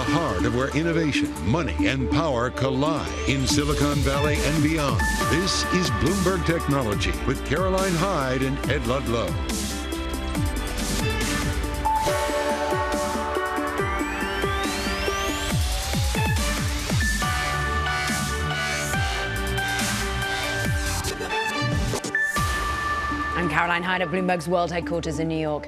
heart of where innovation, money, and power collide in Silicon Valley and beyond. This is Bloomberg Technology with Caroline Hyde and Ed Ludlow. I'm Caroline Hyde at Bloomberg's World Headquarters in New York.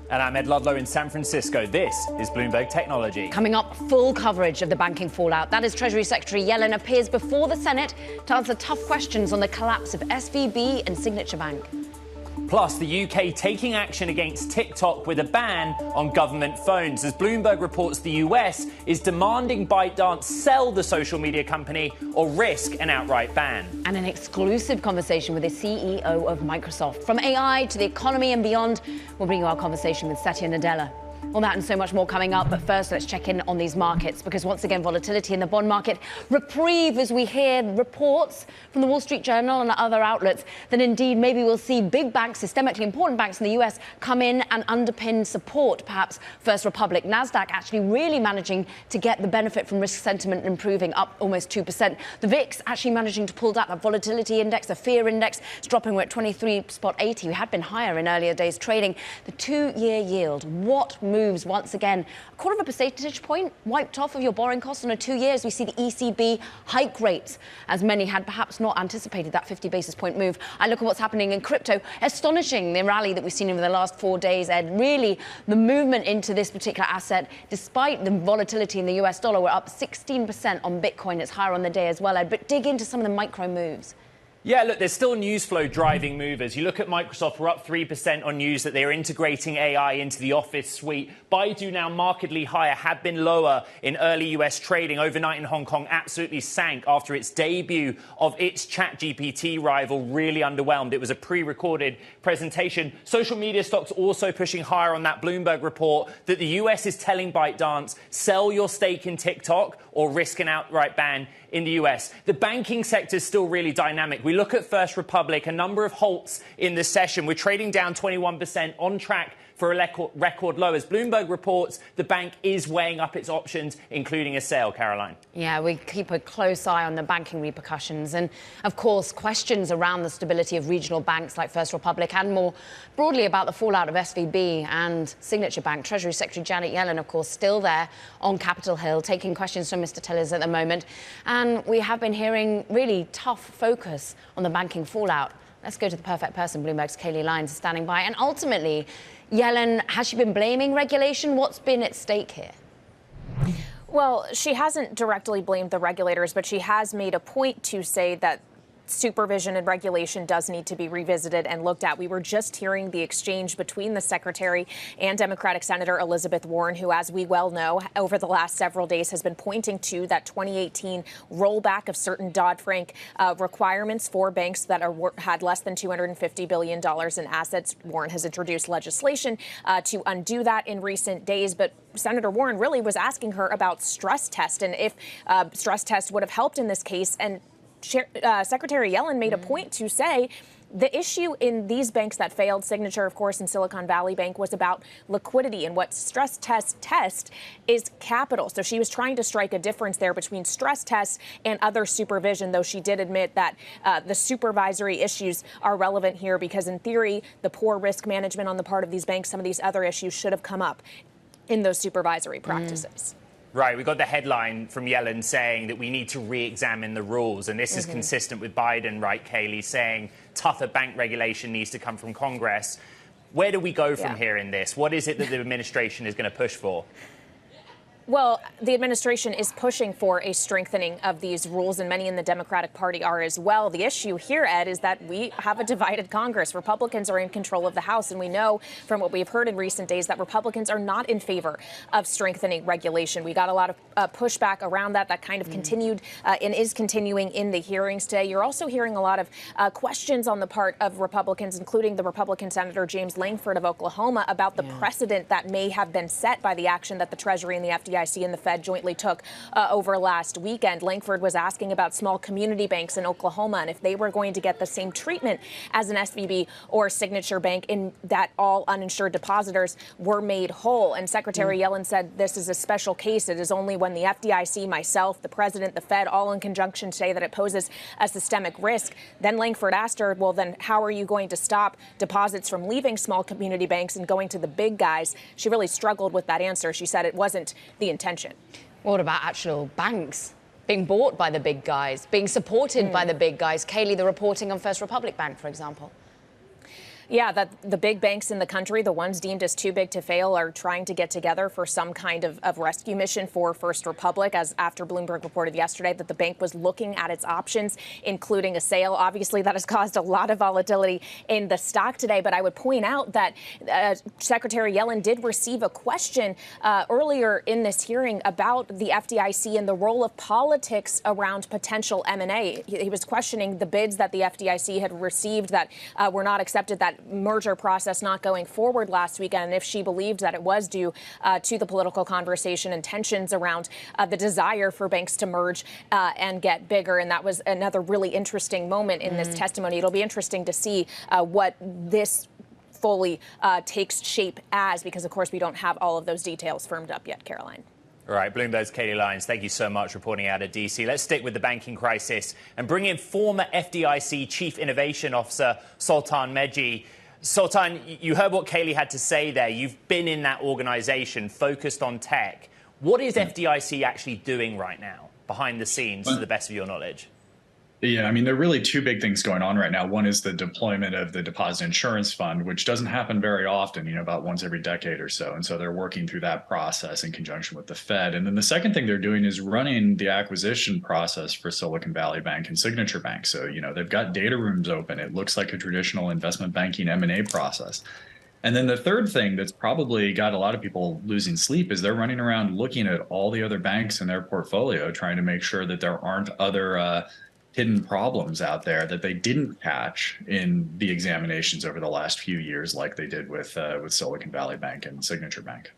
And I'm Ed Ludlow in San Francisco. This is Bloomberg Technology. Coming up, full coverage of the banking fallout. That is Treasury Secretary Yellen appears before the Senate to answer tough questions on the collapse of SVB and Signature Bank. Plus, the UK taking action against TikTok with a ban on government phones, as Bloomberg reports the US is demanding ByteDance sell the social media company or risk an outright ban. And an exclusive conversation with the CEO of Microsoft. From AI to the economy and beyond, we'll bring you our conversation with Satya Nadella. All that and so much more coming up. But first, let's check in on these markets, because once again, volatility in the bond market reprieve as we hear reports from the Wall Street Journal and other outlets that indeed maybe we'll see big banks, systemically important banks in the US, come in and underpin support, perhaps First Republic. NASDAQ actually really managing to get the benefit from risk sentiment improving, up almost 2%. The VIX actually managing to pull down the volatility index, the fear index, is dropping. We're at 23.80. We had been higher in earlier days trading. The two-year yield, what moves once again? A quarter of a percentage point wiped off of your borrowing costs on a 2 years. We see the ECB hike rates, as many had perhaps not anticipated that 50 basis point move. I look at what's happening in crypto. Astonishing, the rally that we've seen over the last 4 days, Ed. Really, the movement into this particular asset, despite the volatility in the US dollar, we're up 16% on Bitcoin. It's higher on the day as well, Ed. But dig into some of the micro moves. Yeah, look, there's still news flow driving movers. You look at Microsoft, we're up 3% on news that they're integrating AI into the Office suite. Baidu now markedly higher, had been lower in early US trading. Overnight in Hong Kong absolutely sank after its debut of its ChatGPT rival. Really underwhelmed. It was a pre-recorded presentation. Social media stocks also pushing higher on that Bloomberg report that the US is telling ByteDance, sell your stake in TikTok or risk an outright ban in the US. The banking sector is still really dynamic. We look at First Republic, a number of halts in the session. We're trading down 21%, on track for a record low. As Bloomberg reports, the bank is weighing up its options, including a sale, Caroline. Yeah, we keep a close eye on the banking repercussions. And, of course, questions around the stability of regional banks like First Republic and more broadly about the fallout of SVB and Signature Bank. Treasury Secretary Janet Yellen, of course, still there on Capitol Hill, taking questions from Mr. Tillers at the moment. And we have been hearing really tough focus on the banking fallout. Let's go to the perfect person. Bloomberg's Kayleigh Lyons is standing by. And ultimately, Yellen, has she been blaming regulation? What's been at stake here? Well, she hasn't directly blamed the regulators, but she has made a point to say that supervision and regulation does need to be revisited and looked at. We were just hearing the exchange between the secretary and Democratic Senator Elizabeth Warren, who, as we well know, over the last several days has been pointing to that 2018 rollback of certain Dodd-Frank requirements for banks that had less than $250 billion in assets. Warren has introduced legislation to undo that in recent days, but Senator Warren really was asking her about stress test and if stress test would have helped in this case. And Secretary Yellen made a point to say the issue in these banks that failed, Signature, of course, and Silicon Valley Bank, was about liquidity. And what stress test is capital. So she was trying to strike a difference there between stress tests and other supervision, though she did admit that the supervisory issues are relevant here because, in theory, the poor risk management on the part of these banks, some of these other issues should have come up in those supervisory practices. Right, we got the headline from Yellen saying that we need to re-examine the rules. And this is consistent with Biden, right, Kayleigh, saying tougher bank regulation needs to come from Congress. Where do we go from here in this? What is it that the administration is going to push for? Well, the administration is pushing for a strengthening of these rules, and many in the Democratic Party are as well. The issue here, Ed, is that we have a divided Congress. Republicans are in control of the House, and we know from what we've heard in recent days that Republicans are not in favor of strengthening regulation. We got a lot of pushback around that kind of continued and is continuing in the hearings today. You're also hearing a lot of questions on the part of Republicans, including the Republican Senator James Langford of Oklahoma, about the precedent that may have been set by the action that the Treasury and the FDIC FDIC and the Fed jointly took over last weekend. Langford was asking about small community banks in Oklahoma and if they were going to get the same treatment as an SVB or Signature Bank in that all uninsured depositors were made whole. And Secretary Yellen said this is a special case. It is only when the FDIC, myself, the president, the Fed, all in conjunction say that it poses a systemic risk. Then Langford asked her, well, then how are you going to stop deposits from leaving small community banks and going to the big guys? She really struggled with that answer. She said it wasn't the intention. What about actual banks being bought by the big guys, being supported by the big guys? Kayleigh, the reporting on First Republic Bank, for example. Yeah, that the big banks in the country, the ones deemed as too big to fail, are trying to get together for some kind of rescue mission for First Republic, as after Bloomberg reported yesterday that the bank was looking at its options, including a sale. Obviously, that has caused a lot of volatility in the stock today. But I would point out that Secretary Yellen did receive a question earlier in this hearing about the FDIC and the role of politics around potential M&A. He was questioning the bids that the FDIC had received that were not accepted, that merger process not going forward last weekend, and if she believed that it was due to the political conversation and tensions around the desire for banks to merge and get bigger. And that was another really interesting moment in this testimony. It'll be interesting to see what this fully takes shape as, because, of course, we don't have all of those details firmed up yet, Caroline. All right, Bloomberg's Kayleigh Lyons, thank you so much reporting out of D.C. Let's stick with the banking crisis and bring in former FDIC Chief Innovation Officer Sultan Meji. Sultan, you heard what Kayleigh had to say there. You've been in that organization focused on tech. What is FDIC actually doing right now behind the scenes, to the best of your knowledge? Yeah, I mean, there are really two big things going on right now. One is the deployment of the Deposit Insurance Fund, which doesn't happen very often, about once every decade or so. And so they're working through that process in conjunction with the Fed. And then the second thing they're doing is running the acquisition process for Silicon Valley Bank and Signature Bank. So, they've got data rooms open. It looks like a traditional investment banking M&A process. And then the third thing that's probably got a lot of people losing sleep is they're running around looking at all the other banks in their portfolio, trying to make sure that there aren't other hidden problems out there that they didn't catch in the examinations over the last few years, like they did with Silicon Valley Bank and Signature Bank.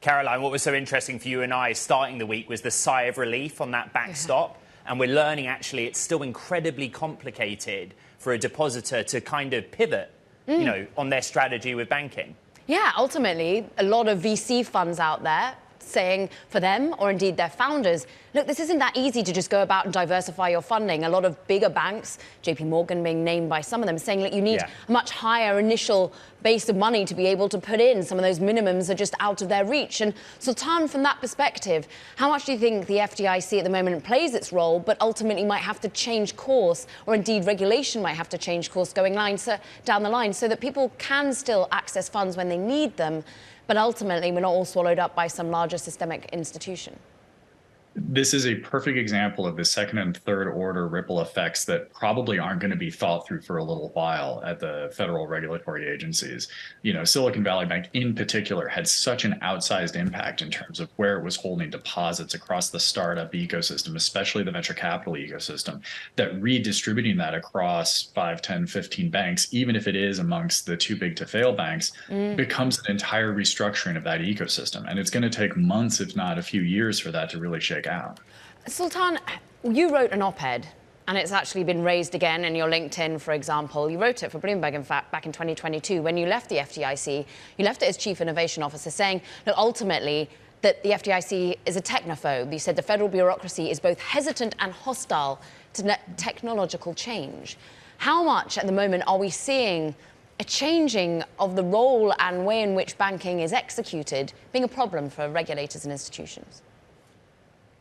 Caroline, what was so interesting for you and I starting the week was the sigh of relief on that backstop. And we're learning, actually, it's still incredibly complicated for a depositor to kind of pivot, on their strategy with banking. Yeah, ultimately, a lot of VC funds out there saying for them, or indeed their founders, look, this isn't that easy to just go about and diversify your funding. A lot of bigger banks, JP Morgan being named by some of them, saying, look, you need a much higher initial base of money to be able to put in. Some of those minimums are just out of their reach. And Sultan, from that perspective, how much do you think the FDIC at the moment plays its role, but ultimately might have to change course, or indeed regulation might have to change course going down the line, so that people can still access funds when they need them, but ultimately we're not all swallowed up by some larger systemic institution? This is a perfect example of the second and third order ripple effects that probably aren't going to be thought through for a little while at the federal regulatory agencies. Silicon Valley Bank in particular had such an outsized impact in terms of where it was holding deposits across the startup ecosystem, especially the venture capital ecosystem, that redistributing that across 5, 10, 15 banks, even if it is amongst the too big to fail banks, becomes an entire restructuring of that ecosystem. And it's going to take months, if not a few years, for that to really shake out. Sultan, you wrote an op-ed, and it's actually been raised again in your LinkedIn, for example. You wrote it for Bloomberg, in fact, back in 2022. When you left the FDIC, you left it as Chief Innovation Officer, saying that ultimately that the FDIC is a technophobe. You said the federal bureaucracy is both hesitant and hostile to technological change. How much at the moment are we seeing a changing of the role and way in which banking is executed being a problem for regulators and institutions?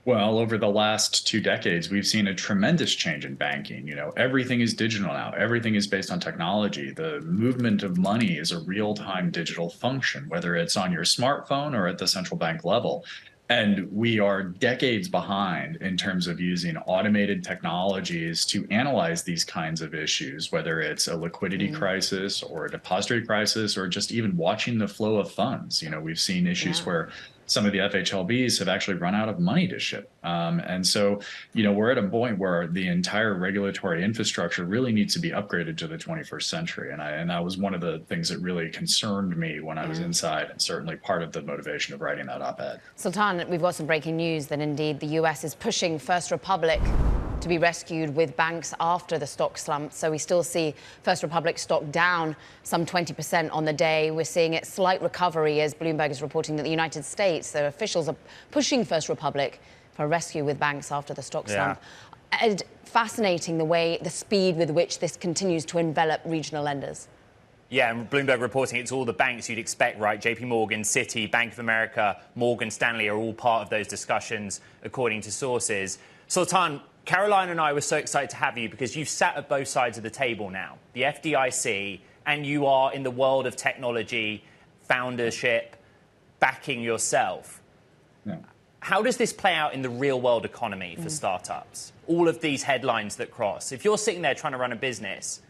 Well, over the last 2 decades, we've seen a tremendous change in banking. Everything is digital now. Everything is based on technology. The movement of money is a real-time digital function, whether it's on your smartphone or at the central bank level. And we are decades behind in terms of using automated technologies to analyze these kinds of issues, whether it's a liquidity crisis or a depository crisis, or just even watching the flow of funds. We've seen issues where some of the FHLBs have actually run out of money to ship. And so, we're at a point where the entire regulatory infrastructure really needs to be upgraded to the 21st century. And that was one of the things that really concerned me when I was inside, and certainly part of the motivation of writing that op-ed. Sultan, we've got some breaking news that indeed the US is pushing First Republic to be rescued with banks after the stock slump. So we still see First Republic stock down some 20% on the day. We're seeing a slight recovery as Bloomberg is reporting that the United States, their officials are pushing First Republic for a rescue with banks after the stock slump. And fascinating the speed with which this continues to envelop regional lenders. Yeah, and Bloomberg reporting it's all the banks you'd expect, right? JP Morgan, Citi, Bank of America, Morgan Stanley are all part of those discussions, according to sources. Sultan, Caroline and I were so excited to have you because you've sat at both sides of the table now, the FDIC, and you are in the world of technology, foundership, backing yourself. Yeah. How does this play out in the real world economy for startups? All of these headlines that cross. If you're sitting there trying to run a business,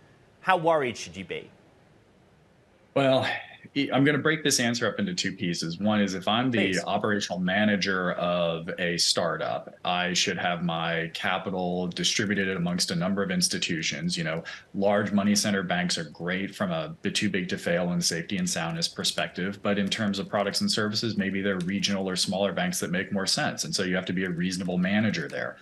how worried should you be? Well, I'm going to break this answer up into two pieces. One is if I'm the operational manager of a startup, I should have my capital distributed amongst a number of institutions. Large money center banks are great from a bit too big to fail and safety and soundness perspective. But in terms of products and services, maybe they're regional or smaller banks that make more sense. And so you have to be a reasonable manager there.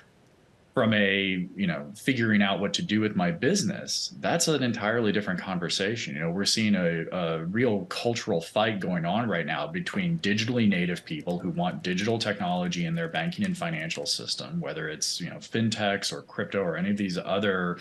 From a, figuring out what to do with my business, that's an entirely different conversation. We're seeing a real cultural fight going on right now between digitally native people who want digital technology in their banking and financial system, whether it's, fintechs or crypto or any of these other,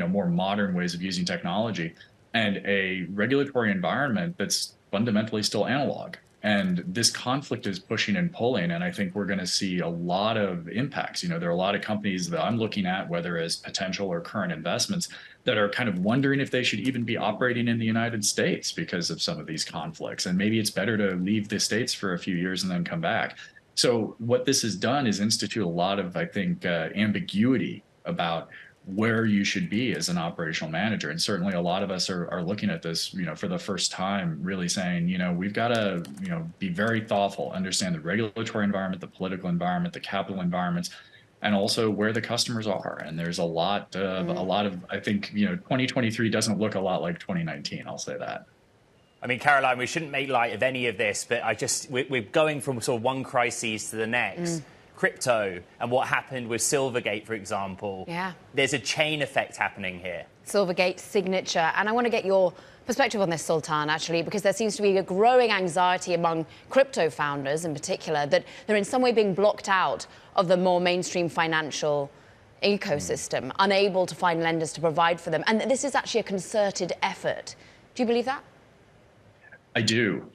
more modern ways of using technology, and a regulatory environment that's fundamentally still analog. And this conflict is pushing and pulling, and I think we're going to see a lot of impacts. There are a lot of companies that I'm looking at, whether as potential or current investments, that are kind of wondering if they should even be operating in the United States because of some of these conflicts. And maybe it's better to leave the States for a few years and then come back. So what this has done is institute a lot of, I think, ambiguity about where you should be as an operational manager. And certainly a lot of us are looking at this, for the first time, really saying, we've got to, be very thoughtful, understand the regulatory environment, the political environment, the capital environments, and also where the customers are. And there's a lot of, I think, 2023 doesn't look a lot like 2019. I'll say that. I mean, Caroline, we shouldn't make light of any of this, but we're going from sort of one crisis to the next. Crypto and what happened with Silvergate, for example. Yeah. There's a chain effect happening here. Silvergate, Signature. And I want to get your perspective on this, Sultan, actually, because there seems to be a growing anxiety among crypto founders in particular that they're in some way being blocked out of the more mainstream financial ecosystem, unable to find lenders to provide for them. And this is actually a concerted effort. Do you believe that? I do.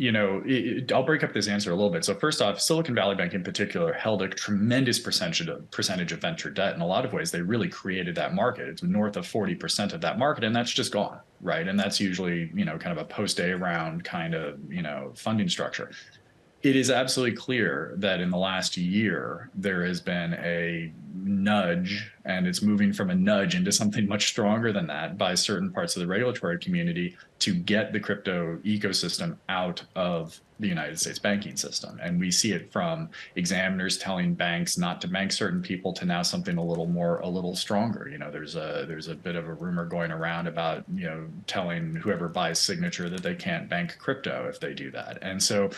I'll break up this answer a little bit. So first off, Silicon Valley Bank in particular held a tremendous percentage of venture debt. In a lot of ways, they really created that market. It's north of 40% of that market, and that's just gone, right? And that's usually, kind of a post-A round kind of, funding structure. It is absolutely clear that in the last year, there has been a nudge, and it's moving from a nudge into something much stronger than that by certain parts of the regulatory community to get the crypto ecosystem out of the United States banking system. And we see it from examiners telling banks not to bank certain people to now something a little stronger. There's a bit of a rumor going around about, telling whoever buys Signature that they can't bank crypto if they do that. And so,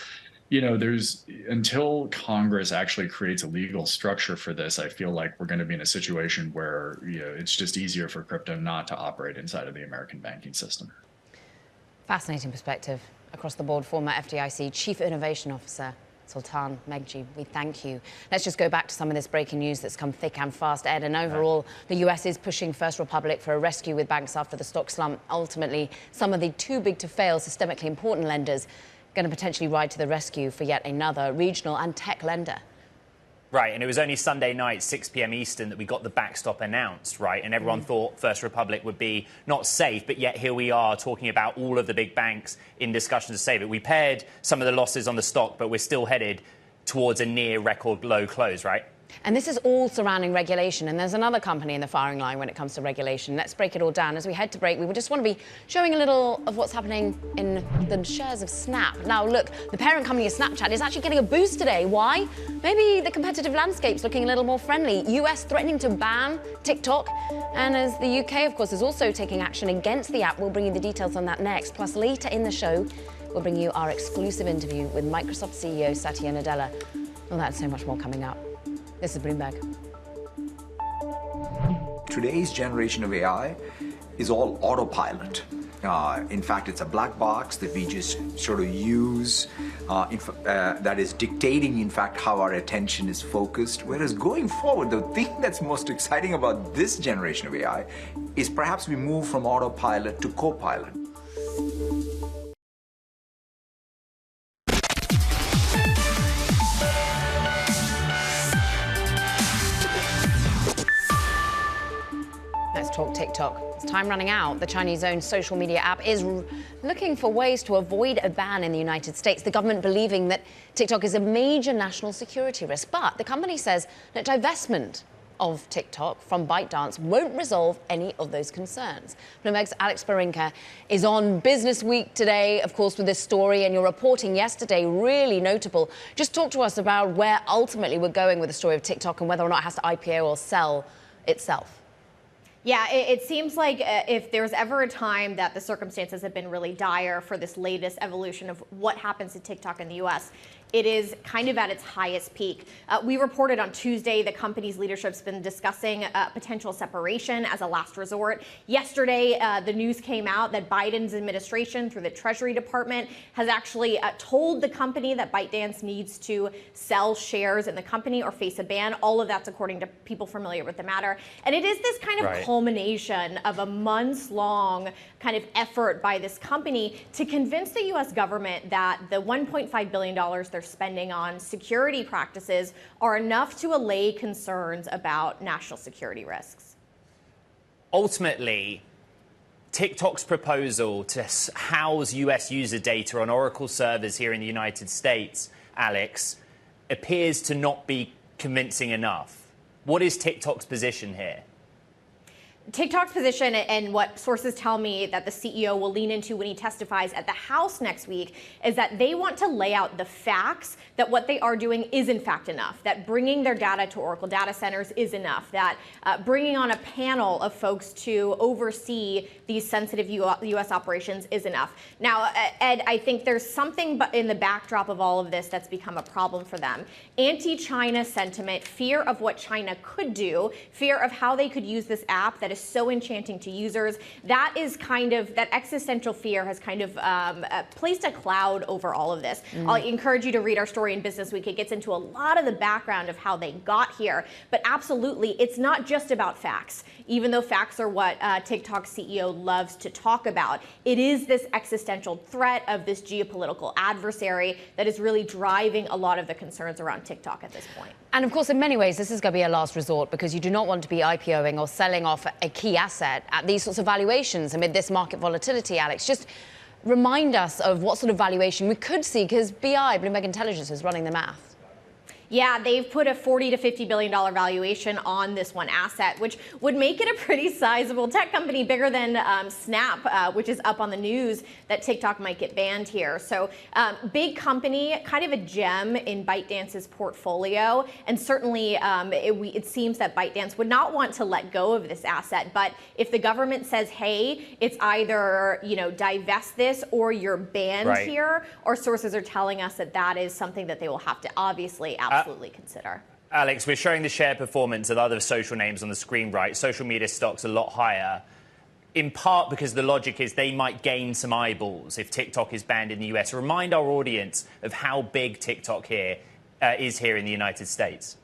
there's until Congress actually creates a legal structure for this, I feel like we're going to be in a situation where it's just easier for crypto not to operate inside of the American banking system. Fascinating perspective across the board. Former FDIC Chief Innovation Officer Sultan Meghji, we thank you. Let's just go back to some of this breaking news that's come thick and fast, Ed. And overall, the US is pushing First Republic for a rescue with banks after the stock slump. Ultimately, some of the too big to fail systemically important lenders going to potentially ride to the rescue for yet another regional and tech lender. Right, and it was only Sunday night, 6 p.m. Eastern, that we got the backstop announced, right? And everyone thought First Republic would be not safe, but yet here we are talking about all of the big banks in discussion to save it. We paired some of the losses on the stock, but we're still headed towards a near record low close, right? And this is all surrounding regulation. And there's another company in the firing line when it comes to regulation. Let's break it all down. As we head to break, we just want to be showing a little of what's happening in the shares of Snap. Now, look, the parent company of Snapchat is actually getting a boost today. Why? Maybe the competitive landscape's looking a little more friendly. US threatening to ban TikTok. And as the UK, of course, is also taking action against the app. We'll bring you the details on that next. Plus, later in the show, we'll bring you our exclusive interview with Microsoft CEO Satya Nadella. Well, that's so much more coming up. This is Bloomberg. Today's generation of AI is all autopilot. In fact, it's a black box that we just sort of use that is dictating, in fact, how our attention is focused. Whereas going forward, the thing that's most exciting about this generation of AI is perhaps we move from autopilot to co-pilot. Let's talk TikTok. It's time running out. The Chinese-owned social media app is looking for ways to avoid a ban in the United States, the government believing that TikTok is a major national security risk. But the company says that divestment of TikTok from ByteDance won't resolve any of those concerns. Bloomberg's Alex Barinka is on Business Week today, of course, with this story, and your reporting yesterday really notable. Just talk to us about where ultimately we're going with the story of TikTok and whether or not it has to IPO or sell itself. Yeah, it seems like if there's ever a time that the circumstances have been really dire for this latest evolution of what happens to TikTok in the U.S., it is kind of at its highest peak. We reported on Tuesday the company's leadership's been discussing potential separation as a last resort. Yesterday, the news came out that Biden's administration, through the Treasury Department, has actually told the company that ByteDance needs to sell shares in the company or face a ban. All of that's according to people familiar with the matter. And it is this kind of culmination of a months-long kind of effort by this company to convince the U.S. government that the $1.5 billion they're spending on security practices are enough to allay concerns about national security risks. Ultimately, TikTok's proposal to house US user data on Oracle servers here in the United States, Alex, appears to not be convincing enough. What is TikTok's position here? TikTok's position, and what sources tell me that the CEO will lean into when he testifies at the House next week, is that they want to lay out the facts that what they are doing is in fact enough, that bringing their data to Oracle data centers is enough, that bringing on a panel of folks to oversee these sensitive U.S. operations is enough. Now, Ed, I think there's something in the backdrop of all of this that's become a problem for them. Anti-China sentiment, fear of what China could do, fear of how they could use this app that is so enchanting to users. That existential fear has kind of placed a cloud over all of this. I'll encourage you to read our story in Business Week. It gets into a lot of the background of how they got here. But absolutely, it's not just about facts, even though facts are what TikTok CEO loves to talk about. It is this existential threat of this geopolitical adversary that is really driving a lot of the concerns around TikTok at this point. And of course, in many ways, this is going to be a last resort because you do not want to be IPOing or selling off a key asset at these sorts of valuations amid this market volatility. Alex, just remind us of what sort of valuation we could see, because BI, Bloomberg Intelligence, is running the math. Yeah, they've put a $40 to $50 billion valuation on this one asset, which would make it a pretty sizable tech company, bigger than Snap, which is up on the news that TikTok might get banned here. So big company, kind of a gem in ByteDance's portfolio. And certainly it seems that ByteDance would not want to let go of this asset. But if the government says, hey, it's either, divest this or you're banned here, or sources are telling us that that is something that they will have to obviously absolutely consider. Alex, we're showing the share performance of other social names on the screen, right? Social media stocks a lot higher, in part because the logic is they might gain some eyeballs if TikTok is banned in the US. Remind our audience of how big TikTok is here in the United States.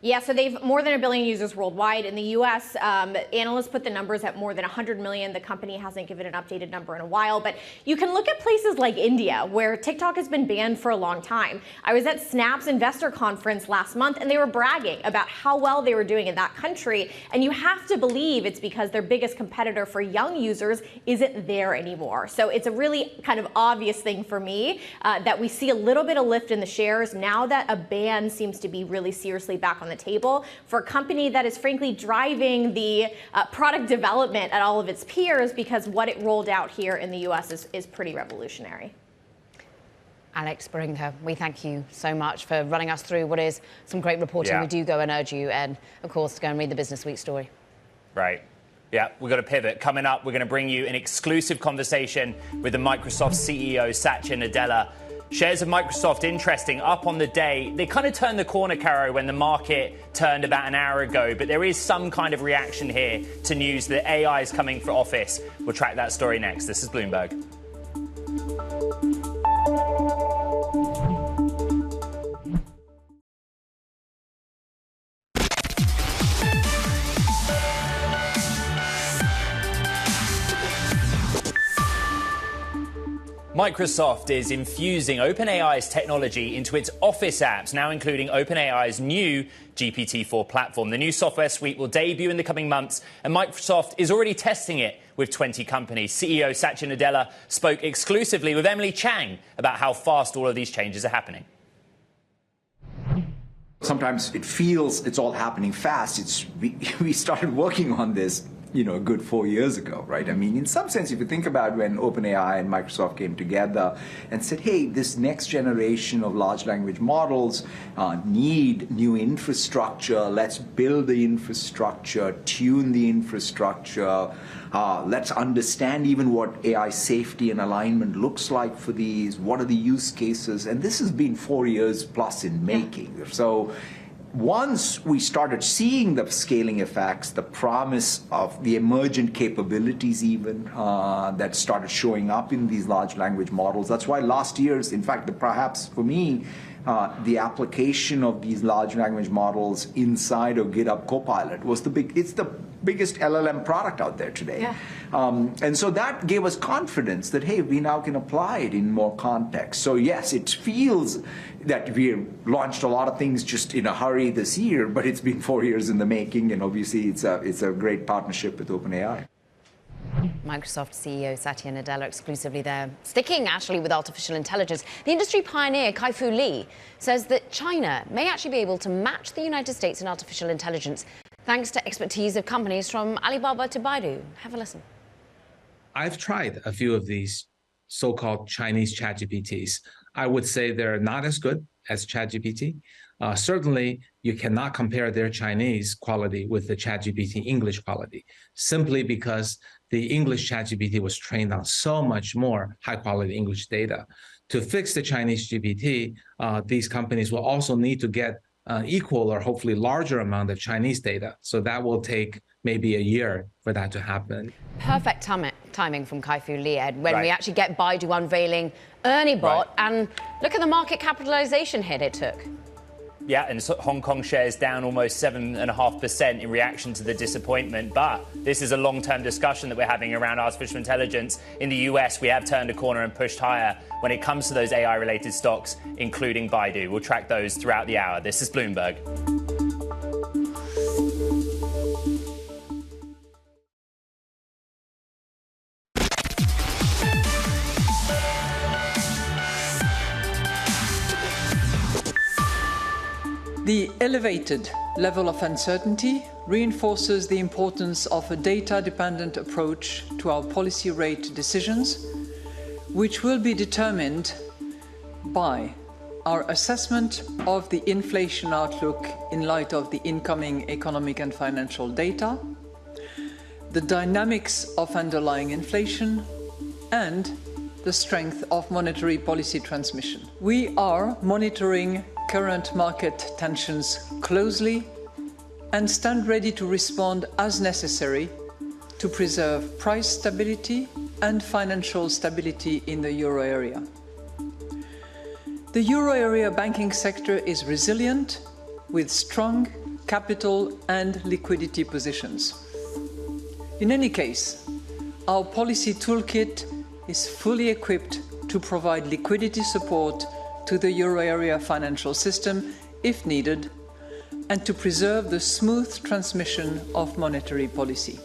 Yeah, so they've more than 1 billion users worldwide. In the U.S., analysts put the numbers at more than 100 million. The company hasn't given an updated number in a while. But you can look at places like India, where TikTok has been banned for a long time. I was at Snap's investor conference last month, and they were bragging about how well they were doing in that country. And you have to believe it's because their biggest competitor for young users isn't there anymore. So it's a really kind of obvious thing for me that we see a little bit of lift in the shares now that a ban seems to be really seriously back on the the table for a company that is frankly driving the product development at all of its peers, because what it rolled out here in the US is pretty revolutionary. Alex Brinker, we thank you so much for running us through what is some great reporting. We do go and urge you, Ed, of course, to go and read the Business Week story. Right. Yeah, we've got to pivot. Coming up, we're going to bring you an exclusive conversation with the Microsoft CEO, Satya Nadella. Shares of Microsoft, interesting, up on the day. They kind of turned the corner, Caro, when the market turned about an hour ago. But there is some kind of reaction here to news that AI is coming for Office. We'll track that story next. This is Bloomberg. Microsoft is infusing OpenAI's technology into its Office apps, now including OpenAI's new GPT-4 platform. The new software suite will debut in the coming months, and Microsoft is already testing it with 20 companies. CEO Satya Nadella spoke exclusively with Emily Chang about how fast all of these changes are happening. Sometimes it feels it's all happening fast. We started working on this a good 4 years ago, right? I mean, in some sense, if you think about when OpenAI and Microsoft came together and said, hey, this next generation of large language models need new infrastructure. Let's build the infrastructure, tune the infrastructure. Let's understand even what AI safety and alignment looks like for these. What are the use cases? And this has been 4 years plus in making. So once we started seeing the scaling effects, the promise of the emergent capabilities even that started showing up in these large language models, that's why last year's, in fact, perhaps for me, the application of these large language models inside of GitHub Copilot was it's the biggest LLM product out there today. Yeah. And so that gave us confidence that, hey, we now can apply it in more context. So yes, it feels that we launched a lot of things just in a hurry this year, but it's been 4 years in the making, and obviously it's a great partnership with OpenAI. Microsoft CEO Satya Nadella exclusively there. Sticking actually with artificial intelligence, the industry pioneer Kai-Fu Lee says that China may actually be able to match the United States in artificial intelligence thanks to expertise of companies from Alibaba to Baidu. Have a listen. I've tried a few of these so-called Chinese ChatGPTs. I would say they're not as good as ChatGPT. Certainly, you cannot compare their Chinese quality with the ChatGPT English quality, simply because the English ChatGPT was trained on so much more high-quality English data. To fix the Chinese GPT, these companies will also need to get an equal or hopefully larger amount of Chinese data. So that will take maybe a year for that to happen. Perfect timing from Kai-Fu Lee, Ed, when we actually get Baidu unveiling ErnieBot, and look at the market capitalization hit it took. Yeah, and so Hong Kong shares down almost 7.5% in reaction to the disappointment. But this is a long-term discussion that we're having around artificial intelligence. In the US, we have turned a corner and pushed higher when it comes to those AI-related stocks, including Baidu. We'll track those throughout the hour. This is Bloomberg. The elevated level of uncertainty reinforces the importance of a data-dependent approach to our policy rate decisions, which will be determined by our assessment of the inflation outlook in light of the incoming economic and financial data, the dynamics of underlying inflation, and the strength of monetary policy transmission. We are monitoring current market tensions closely and stand ready to respond as necessary to preserve price stability and financial stability in the euro area. The euro area banking sector is resilient with strong capital and liquidity positions. In any case, our policy toolkit is fully equipped to provide liquidity support to the euro area financial system if needed, and to preserve the smooth transmission of monetary policy.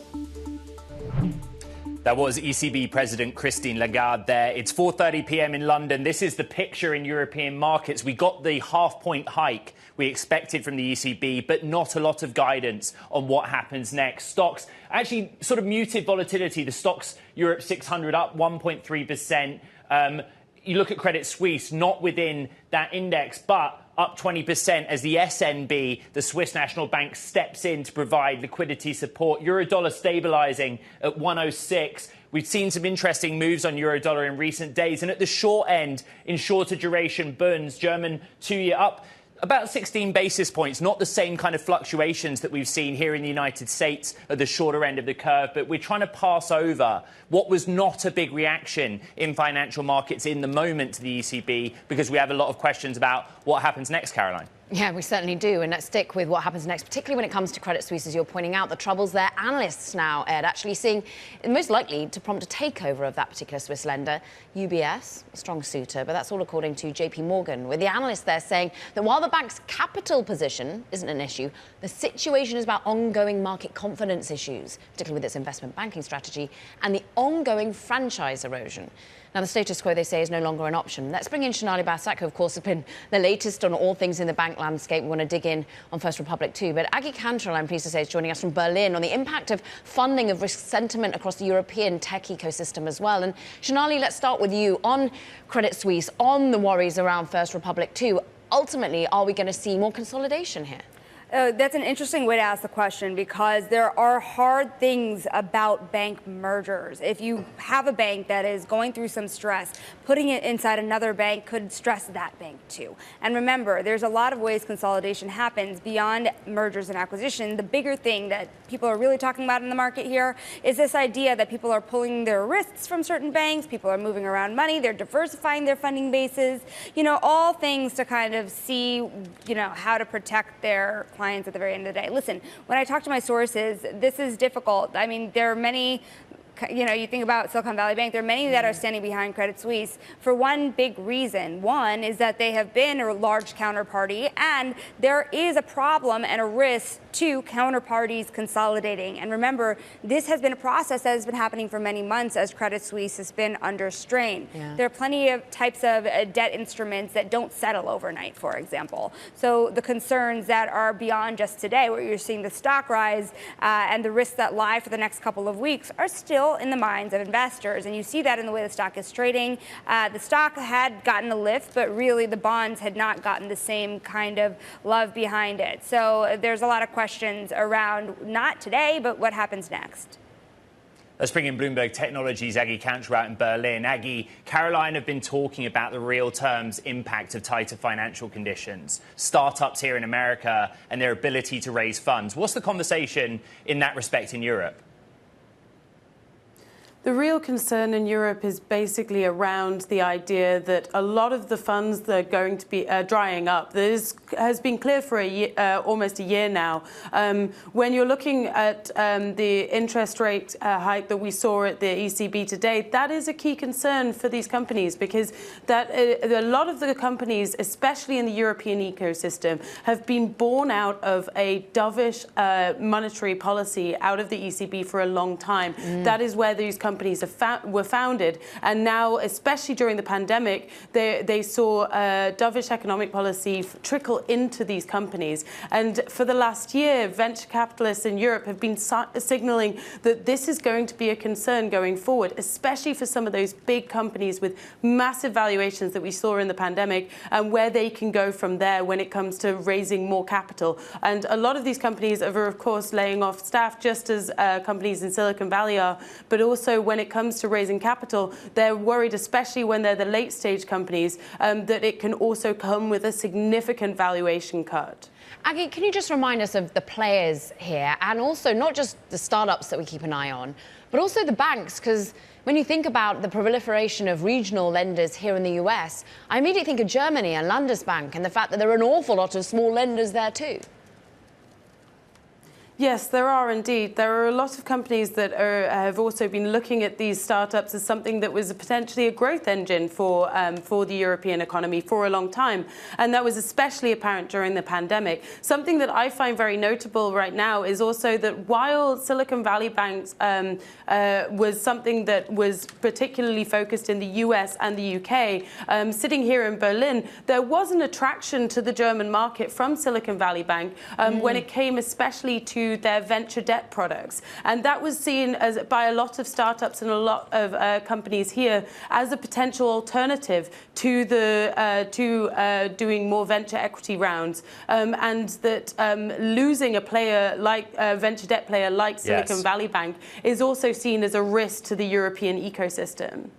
That was ECB President Christine Lagarde there. It's 4:30 p.m. in London. This is the picture in European markets. We got the half-point hike we expected from the ECB, but not a lot of guidance on what happens next. Stocks actually sort of muted volatility. The Stocks Europe 600 up 1.3%. You look at Credit Suisse, not within that index, but up 20% as the SNB, the Swiss National Bank, steps in to provide liquidity support. Eurodollar stabilising at 106. We've seen some interesting moves on Eurodollar in recent days. And at the short end, in shorter duration bonds, German 2-year up about 16 basis points, not the same kind of fluctuations that we've seen here in the United States at the shorter end of the curve. But we're trying to pass over what was not a big reaction in financial markets in the moment to the ECB, because we have a lot of questions about what happens next, Caroline. Yeah, we certainly do. And let's stick with what happens next, particularly when it comes to Credit Suisse, as you're pointing out, the troubles there. Analysts now, Ed, actually seeing most likely to prompt a takeover of that particular Swiss lender. UBS, a strong suitor, but that's all according to JP Morgan, with the analysts there saying that while the bank's capital position isn't an issue, the situation is about ongoing market confidence issues, particularly with its investment banking strategy and the ongoing franchise erosion. Now, the status quo, they say, is no longer an option. Let's bring in Sonali Basak, who, of course, has been the latest on all things in the bank landscape. We want to dig in on First Republic too. But Aggie Cantrell, I'm pleased to say, is joining us from Berlin on the impact of funding of risk sentiment across the European tech ecosystem as well. And Sonali, let's start with you on Credit Suisse, on the worries around First Republic too. Ultimately, are we going to see more consolidation here? That's an interesting way to ask the question, because there are hard things about bank mergers. If you have a bank that is going through some stress, putting it inside another bank could stress that bank too. And remember, there's a lot of ways consolidation happens beyond mergers and acquisition. The bigger thing that people are really talking about in the market here is this idea that people are pulling their wrists from certain banks, people are moving around money, they're diversifying their funding bases, all things to kind of see, how to protect their clients at the very end of the day. Listen, when I talk to my sources, this is difficult. I mean, there are many, you think about Silicon Valley Bank, there are many that are standing behind Credit Suisse for one big reason. One is that they have been a large counterparty, and there is a problem and a risk to counterparties consolidating. And remember, this has been a process that has been happening for many months as Credit Suisse has been under strain. Yeah. There are plenty of types of debt instruments that don't settle overnight, for example. So the concerns that are beyond just today, where you're seeing the stock rise and the risks that lie for the next couple of weeks, are still in the minds of investors. And you see that in the way the stock is trading. The stock had gotten a lift, but really the bonds had not gotten the same kind of love behind it. So there's a lot of questions around not today, but what happens next. Let's bring in Bloomberg Technology's Aggie Cantrell out in Berlin. Aggie, Caroline have been talking about the real terms impact of tighter financial conditions, startups here in America and their ability to raise funds. What's the conversation in that respect in Europe? The real concern in Europe is basically around the idea that a lot of the funds that are going to be drying up. This has been clear for almost a year now. When you're looking at the interest rate hike that we saw at the ECB today, that is a key concern for these companies, because a lot of the companies, especially in the European ecosystem, have been born out of a dovish monetary policy out of the ECB for a long time. That is where these companies were founded, and now, especially during the pandemic, they saw dovish economic policy trickle into these companies. And for the last year, venture capitalists in Europe have been signaling that this is going to be a concern going forward, especially for some of those big companies with massive valuations that we saw in the pandemic, and where they can go from there when it comes to raising more capital. And a lot of these companies are, of course, laying off staff, just as companies in Silicon Valley are, but also when it comes to raising capital, they're worried, especially when they're the late-stage companies, that it can also come with a significant valuation cut. Aggie, can you just remind us of the players here, and also not just the startups that we keep an eye on, but also the banks? Because when you think about the proliferation of regional lenders here in the US, I immediately think of Germany and Landesbank and the fact that there are an awful lot of small lenders there too. Yes, there are indeed. There are a lot of companies that have also been looking at these startups as something that was potentially a growth engine for the European economy for a long time. And that was especially apparent during the pandemic. Something that I find very notable right now is also that while Silicon Valley Bank was something that was particularly focused in the US and the UK, sitting here in Berlin, there was an attraction to the German market from Silicon Valley Bank when it came especially to their venture debt products. And that was seen as by a lot of startups and a lot of companies here as a potential alternative to doing more venture equity rounds. And that losing a player like a venture debt player like Silicon Valley Bank is also seen as a risk to the European ecosystem.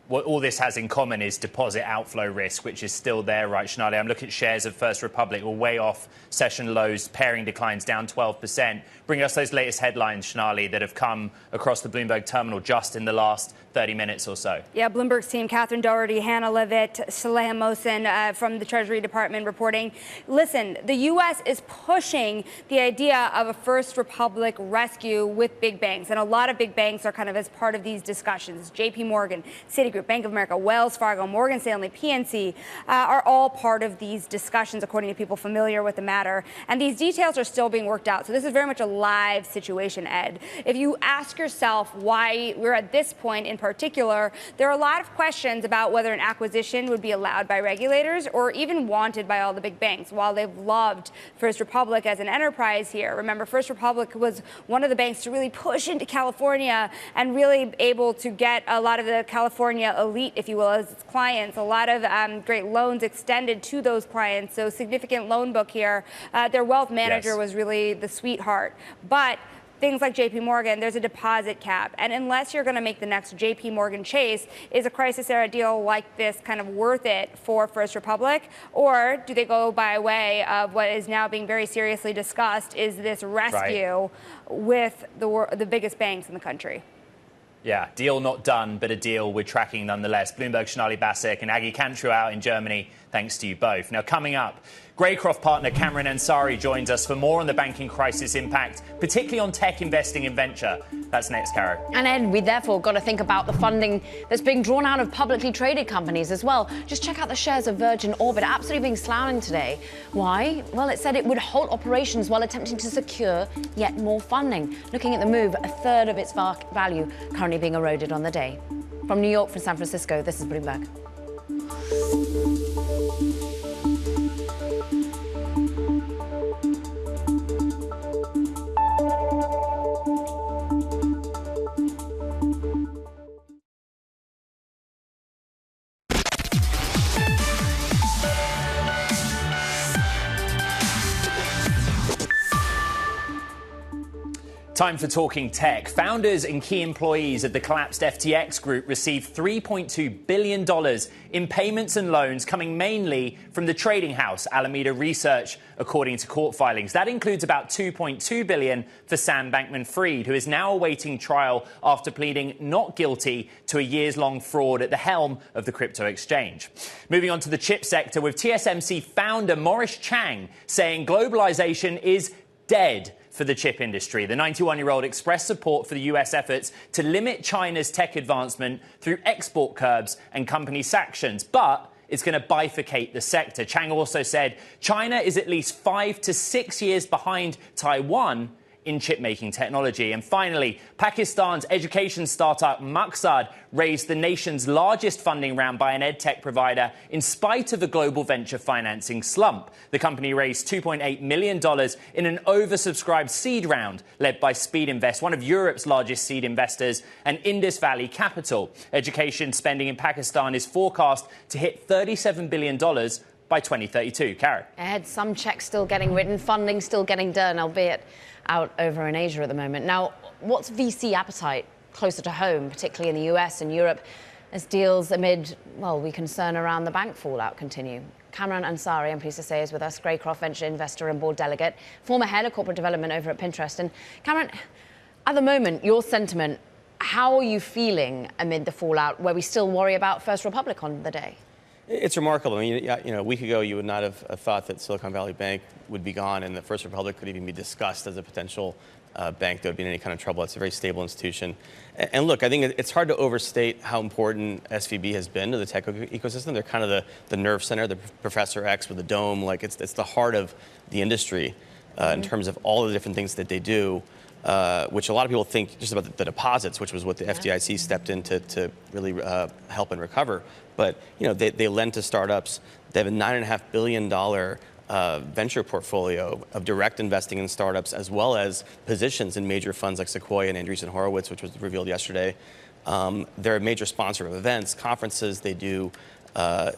What all this has in common is deposit outflow risk, which is still there, right, Sonali? I'm looking at shares of First Republic, all way off session lows, pairing declines down 12%. Bring us those latest headlines, Sonali, that have come across the Bloomberg terminal just in the last 30 minutes or so. Yeah, Bloomberg's team, Catherine Doherty, Hannah Levitt, Saleha Mohsen from the Treasury Department reporting. Listen, the U.S. is pushing the idea of a First Republic rescue with big banks. And a lot of big banks are kind of as part of these discussions. J.P. Morgan, Citigroup, Bank of America, Wells Fargo, Morgan Stanley, PNC are all part of these discussions, according to people familiar with the matter. And these details are still being worked out. So this is very much a live situation, Ed. If you ask yourself why we're at this point in particular, there are a lot of questions about whether an acquisition would be allowed by regulators or even wanted by all the big banks. While they've loved First Republic as an enterprise here, remember, First Republic was one of the banks to really push into California and really able to get a lot of the California elite, if you will, as its clients, a lot of great loans extended to those clients. So significant loan book here. Their wealth manager was really the sweetheart. But things like J.P. Morgan, there's a deposit cap. And unless you're going to make the next J.P. Morgan Chase, is a crisis era deal like this kind of worth it for First Republic? Or do they go by way of what is now being very seriously discussed, is this rescue with the biggest banks in the country? Yeah, deal not done, but a deal we're tracking nonetheless. Bloomberg, Sonali Basak and Aggie Cantrew out in Germany. Thanks to you both. Now, coming up, Greycroft partner Cameron Ansari joins us for more on the banking crisis impact, particularly on tech investing in venture. That's next, Caro. And Ed, we therefore got to think about the funding that's being drawn out of publicly traded companies as well. Just check out the shares of Virgin Orbit, absolutely being slammed today. Why? Well, it said it would halt operations while attempting to secure yet more funding. Looking at the move, a third of its value currently being eroded on the day. From New York, from San Francisco, this is Bloomberg. Time for Talking Tech. Founders and key employees of the collapsed FTX group received $3.2 billion in payments and loans coming mainly from the trading house Alameda Research, according to court filings. That includes about $2.2 billion for Sam Bankman-Fried, who is now awaiting trial after pleading not guilty to a years-long fraud at the helm of the crypto exchange. Moving on to the chip sector, with TSMC founder Morris Chang saying globalization is dead for the chip industry. The 91-year-old expressed support for the US efforts to limit China's tech advancement through export curbs and company sanctions, but it's going to bifurcate the sector. Chang also said China is at least 5 to 6 years behind Taiwan in chip-making technology. And finally, Pakistan's education startup Maqsad raised the nation's largest funding round by an edtech provider in spite of a global venture financing slump. The company raised $2.8 million in an oversubscribed seed round led by Speed Invest, one of Europe's largest seed investors, and Indus Valley Capital. Education spending in Pakistan is forecast to hit $37 billion by 2032. Karen. Ed, some checks still getting written, funding still getting done, albeit out over in Asia at the moment. Now, what's VC appetite closer to home, particularly in the US and Europe, as deals amid, well, we concern around the bank fallout continue? Cameron Ansari, I'm pleased to say, is with us, Greycroft venture investor and board delegate, former head of corporate development over at Pinterest. And Cameron, at the moment, your sentiment, how are you feeling amid the fallout where we still worry about First Republic on the day? It's remarkable. I mean, a week ago, you would not have thought that Silicon Valley Bank would be gone and that First Republic could even be discussed as a potential bank that would be in any kind of trouble. It's a very stable institution. And look, I think it's hard to overstate how important SVB has been to the tech ecosystem. They're kind of the nerve center, the Professor X with the dome. Like it's the heart of the industry in terms of all the different things that they do. Which a lot of people think just about the deposits, which was what the FDIC stepped in to really help and recover. But they lend to startups. They have a $9.5 billion venture portfolio of direct investing in startups, as well as positions in major funds like Sequoia and Andreessen Horowitz, which was revealed yesterday. They're a major sponsor of events, conferences. They do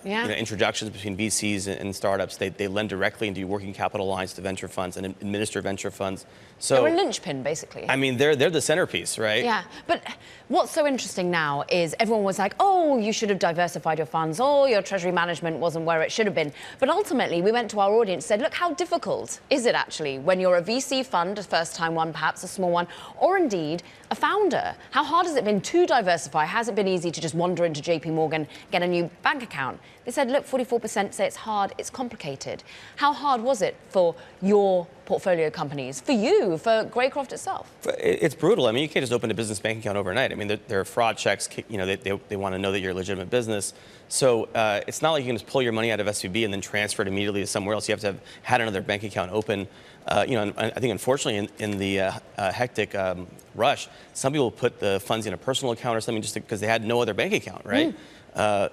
introductions between VCs and startups. They lend directly and do working capital lines to venture funds and administer venture funds. So they're a linchpin, basically. I mean, they're the centerpiece, right? Yeah, but what's so interesting now is everyone was like, oh, you should have diversified your funds. Oh, your treasury management wasn't where it should have been. But ultimately, we went to our audience and said, look, how difficult is it actually when you're a VC fund, a first-time one, perhaps a small one, or indeed a founder? How hard has it been to diversify? Has it been easy to just wander into JP Morgan, get a new bank account? They said, look, 44% say it's hard, it's complicated. How hard was it for your portfolio companies, for you, for Greycroft itself? It's brutal. I mean, you can't just open a business bank account overnight. I mean, there are fraud checks. They want to know that you're a legitimate business. So it's not like you can just pull your money out of SVB and then transfer it immediately to somewhere else. You have to have had another bank account open. And I think, unfortunately, in the hectic rush, some people put the funds in a personal account or something just because they had no other bank account, right?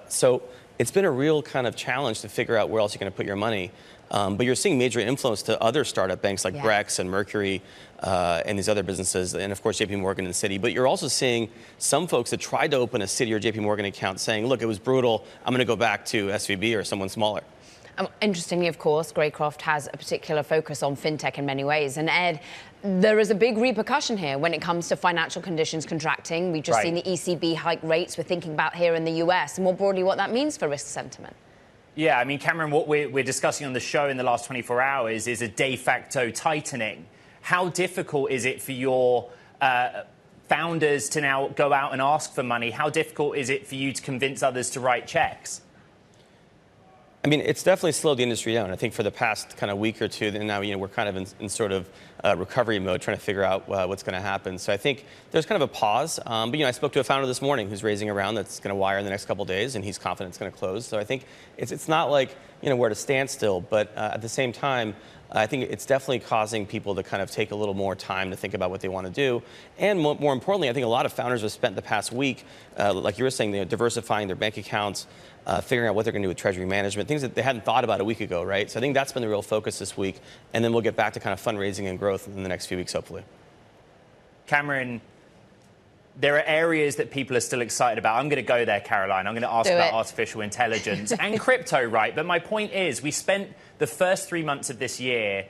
So it's been a real kind of challenge to figure out where else you're going to put your money. But you're seeing major influence to other startup banks like Brex and Mercury and these other businesses, and of course JP Morgan and Citi. But you're also seeing some folks that tried to open a Citi or JP Morgan account saying, look, it was brutal, I'm going to go back to SVB or someone smaller. Interestingly, of course, Greycroft has a particular focus on fintech in many ways. And Ed, there is a big repercussion here when it comes to financial conditions contracting. We've just seen the ECB hike rates. We're thinking about here in the US and more broadly what that means for risk sentiment. Yeah, I mean, Cameron, what we're discussing on the show in the last 24 hours is a de facto tightening. How difficult is it for your founders to now go out and ask for money? How difficult is it for you to convince others to write checks? I mean, it's definitely slowed the industry down. I think for the past kind of week or two, and now we're kind of in sort of recovery mode, trying to figure out what's going to happen. So I think there's kind of a pause. But I spoke to a founder this morning who's raising a round that's going to wire in the next couple of days, and he's confident it's going to close. So I think it's not like we're at a standstill, but at the same time, I think it's definitely causing people to kind of take a little more time to think about what they want to do. And more importantly, I think a lot of founders have spent the past week, like you were saying, diversifying their bank accounts, figuring out what they're going to do with treasury management, things that they hadn't thought about a week ago, right? So I think that's been the real focus this week. And then we'll get back to kind of fundraising and growth in the next few weeks, hopefully. Cameron, there are areas that people are still excited about. I'm going to go there, Caroline. I'm going to ask about artificial intelligence and crypto, right? But my point is, we spent the first 3 months of this year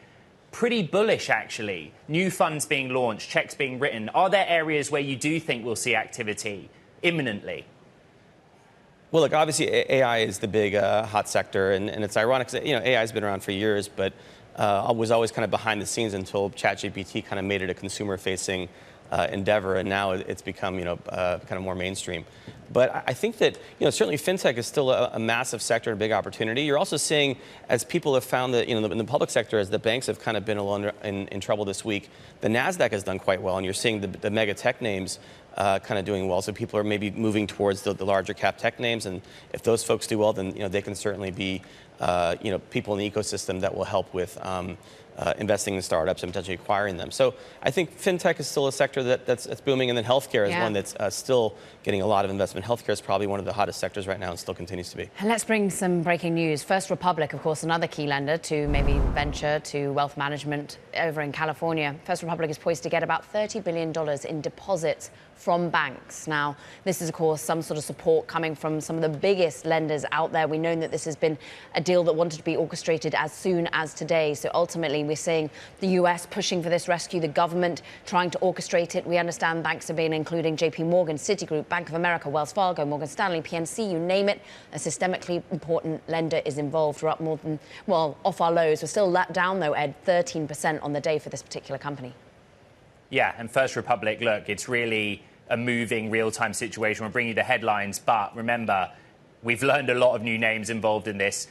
pretty bullish, actually. New funds being launched, checks being written. Are there areas where you do think we'll see activity imminently? Well, look, obviously AI is the big hot sector, and it's ironic because AI has been around for years, but was always kind of behind the scenes until ChatGPT kind of made it a consumer-facing endeavor, and now it's become kind of more mainstream. But I think that certainly fintech is still a massive sector and a big opportunity. You're also seeing, as people have found that in the public sector, as the banks have kind of been in trouble this week, the Nasdaq has done quite well, and you're seeing the mega tech names kind of doing well. So people are maybe moving towards the larger cap tech names, and if those folks do well, then they can certainly be people in the ecosystem that will help with investing in startups and potentially acquiring them. So I think fintech is still a sector that's booming, and then healthcare is one that's still getting a lot of investment. Healthcare is probably one of the hottest sectors right now and still continues to be. And let's bring some breaking news. First Republic, of course, another key lender to maybe venture, to wealth management over in California. First Republic is poised to get about $30 billion in deposits from banks. Now, this is, of course, some sort of support coming from some of the biggest lenders out there. We know that this has been a deal that wanted to be orchestrated as soon as today. So ultimately, we're seeing the US pushing for this rescue, the government trying to orchestrate it. We understand banks have been including JP Morgan, Citigroup, Bank of America, Wells Fargo, Morgan Stanley, PNC, you name it. A systemically important lender is involved. We're up more than, well, off our lows. We're still down, though, Ed, 13% on the day for this particular company. Yeah, and First Republic, look, it's really a moving real-time situation. We'll bring you the headlines, but remember, We've learned a lot of new names involved in this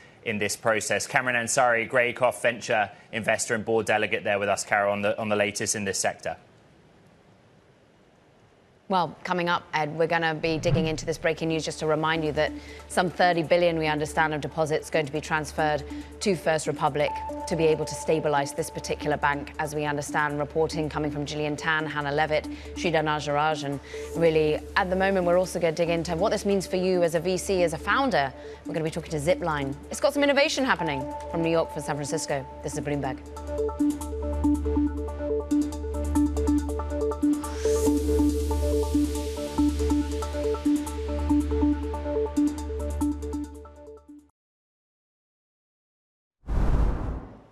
process. Cameron Ansari, Greycroft Venture investor and board delegate there with us, Carol, on the latest in this sector. Well, coming up, Ed, we're going to be digging into this breaking news just to remind you that some 30 billion, we understand, of deposits going to be transferred to First Republic to be able to stabilize this particular bank, as we understand. Reporting coming from Gillian Tan, Hannah Levitt, Sridhar Najaraj, and really, at the moment, we're also going to dig into what this means for you as a VC, as a founder. We're going to be talking to Zipline. It's got some innovation happening from New York for San Francisco. This is Bloomberg.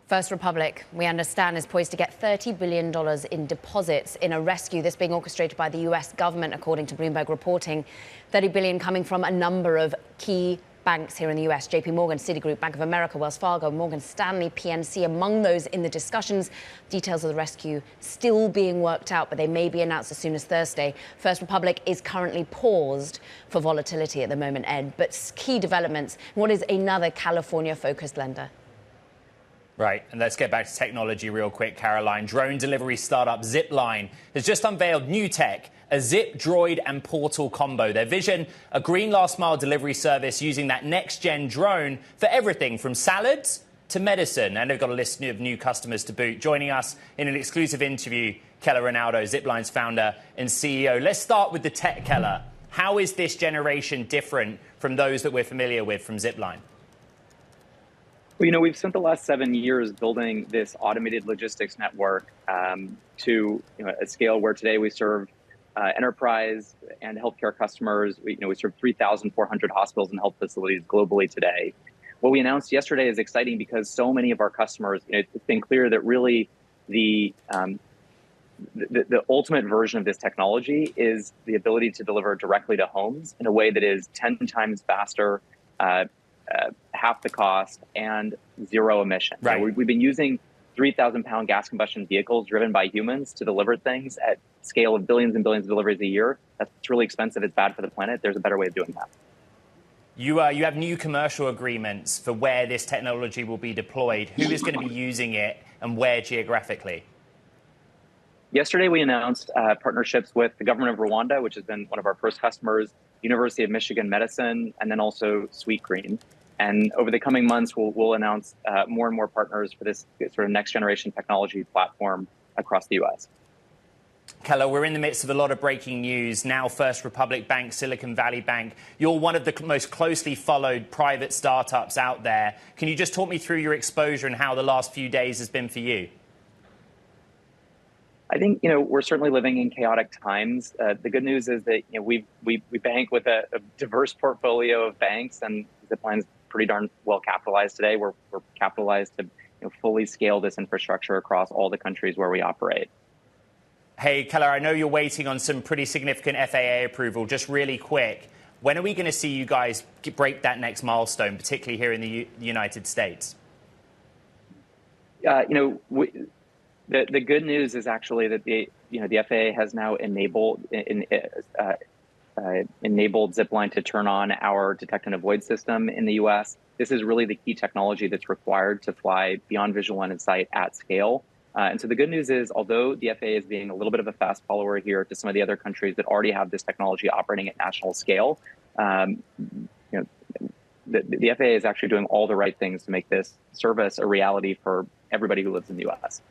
First Republic, we understand, is poised to get $30 billion in deposits in a rescue, this being orchestrated by the US government, according to Bloomberg reporting. $30 billion coming from a number of key banks here in the US, JP Morgan, Citigroup, Bank of America, Wells Fargo, Morgan Stanley, PNC, among those in the discussions. Details of the rescue still being worked out, but they may be announced as soon as Thursday. First Republic is currently paused for volatility at the moment, Ed, but key developments. What is another California-focused lender? Right, and let's get back to technology real quick, Caroline. Drone delivery startup Zipline has just unveiled new tech, a Zip, Droid and Portal combo. Their vision, a green last-mile delivery service using that next-gen drone for everything from salads to medicine. And they've got a list of new customers to boot. Joining us in an exclusive interview, Keller Ronaldo, Zipline's founder and CEO. Let's start with the tech, Keller. How is this generation different from those that we're familiar with from Zipline? Well, we've spent the last 7 years building this automated logistics network to a scale where today we serve enterprise and healthcare customers. We serve 3,400 hospitals and health facilities globally today. What we announced yesterday is exciting because so many of our customers, it's been clear that really the ultimate version of this technology is the ability to deliver directly to homes in a way that is 10 times faster, half the cost, and zero emission. Right. We've been using 3,000-pound gas combustion vehicles driven by humans to deliver things at scale of billions and billions of deliveries a year. That's really expensive. It's bad for the planet. There's a better way of doing that. You have new commercial agreements for where this technology will be deployed. Who is going to be using it and where geographically? Yesterday, we announced partnerships with the government of Rwanda, which has been one of our first customers, University of Michigan Medicine, and then also Sweet Green. And over the coming months, we'll announce more and more partners for this sort of next generation technology platform across the U.S. Keller, we're in the midst of a lot of breaking news. Now First Republic Bank, Silicon Valley Bank. You're one of the most closely followed private startups out there. Can you just talk me through your exposure and how the last few days has been for you? I think, we're certainly living in chaotic times. The good news is that, we bank with a diverse portfolio of banks, and Zipline's pretty darn well capitalized today. We're capitalized to fully scale this infrastructure across all the countries where we operate. Hey, Keller, I know you're waiting on some pretty significant FAA approval. Just really quick, when are we going to see you guys break that next milestone, particularly here in the United States? The good news is actually that the FAA has now enabled Zipline to turn on our detect and avoid system in the U.S. This is really the key technology that's required to fly beyond visual line of sight at scale. And so the good news is, although the FAA is being a little bit of a fast follower here to some of the other countries that already have this technology operating at national scale, the FAA is actually doing all the right things to make this service a reality for everybody who lives in the U.S.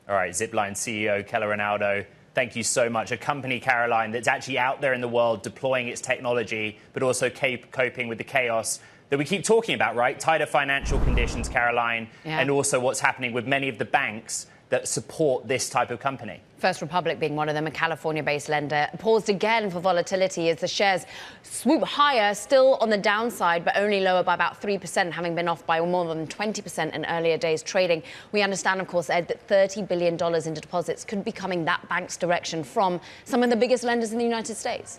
All right, Zipline CEO Keller Ronaldo, thank you so much. A company, Caroline, that's actually out there in the world deploying its technology, but also coping with the chaos that we keep talking about, right? Tighter financial conditions, Caroline, and also what's happening with many of the banks that support this type of company. First Republic being one of them, a California-based lender, paused again for volatility as the shares swoop higher, still on the downside, but only lower by about 3%, having been off by more than 20% in earlier days trading. We understand, of course, Ed, that $30 billion in deposits could be coming that bank's direction from some of the biggest lenders in the United States.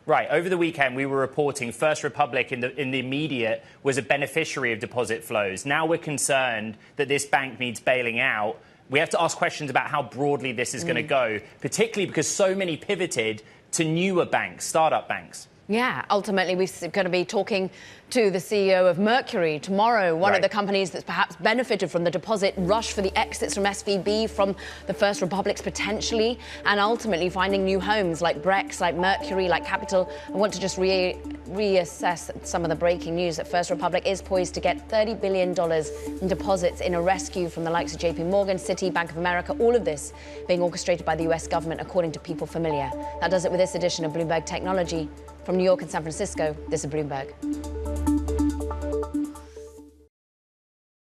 Right. Over the weekend, we were reporting First Republic in the immediate was a beneficiary of deposit flows. Now we're concerned that this bank needs bailing out. We have to ask questions about how broadly this is going to go, particularly because so many pivoted to newer banks, startup banks. Yeah, ultimately, we're going to be talking to the CEO of Mercury tomorrow, one of the companies that's perhaps benefited from the deposit rush for the exits from SVB, from the First Republics potentially, and ultimately finding new homes like Brex, like Mercury, like Capital. I want to just reassess some of the breaking news that First Republic is poised to get $30 billion in deposits in a rescue from the likes of JP Morgan, Citi, Bank of America, all of this being orchestrated by the US government, according to people familiar. That does it with this edition of Bloomberg Technology. From New York and San Francisco, this is Bloomberg.